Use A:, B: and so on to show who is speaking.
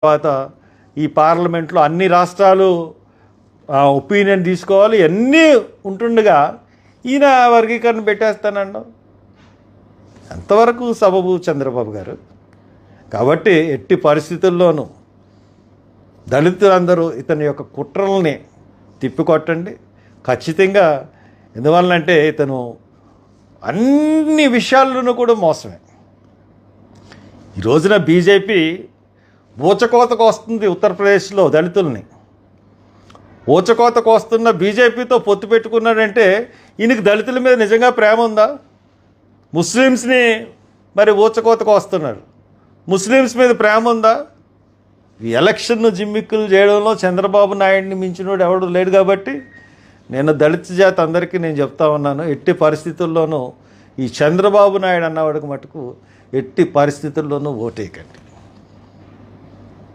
A: తర్వాత ఈ పార్లమెంట్లో అన్ని రాష్ట్రాలు ఒపీనియన్ తీసుకోవాలి, అన్నీ ఉంటుండగా ఈయన వర్గీకరణ పెట్టేస్తానండి. ఎంతవరకు సబబు చంద్రబాబు గారు? కాబట్టి ఎట్టి పరిస్థితుల్లోనూ దళితులందరూ ఇతని యొక్క కుట్రల్ని తిప్పికొట్టండి ఖచ్చితంగా. ఎందువల్లంటే ఇతను అన్ని విషయాల్లోనూ కూడా మోసమే. ఈ రోజున బీజేపీ ఊచకోతకు వస్తుంది ఉత్తరప్రదేశ్లో దళితుల్ని. ఊచకోతకు వస్తున్న బీజేపీతో పొత్తు పెట్టుకున్నాడంటే ఈయనకి దళితుల మీద నిజంగా ప్రేమ ఉందా? ముస్లిమ్స్ని మరి ఊచకోతకు వస్తున్నారు, ముస్లిమ్స్ మీద ప్రేమ ఉందా? ఈ ఎలక్షన్ను జిమ్మిక్కులు చేయడంలో చంద్రబాబు నాయుడిని మించినోడు ఎవడు లేడు. కాబట్టి నేను దళిత జాతి అందరికీ నేను చెప్తా ఉన్నాను, ఎట్టి పరిస్థితుల్లోనూ ఈ చంద్రబాబు నాయుడు అన్నవాడికి మటుకు ఎట్టి పరిస్థితుల్లోనూ ఓటేయకండి.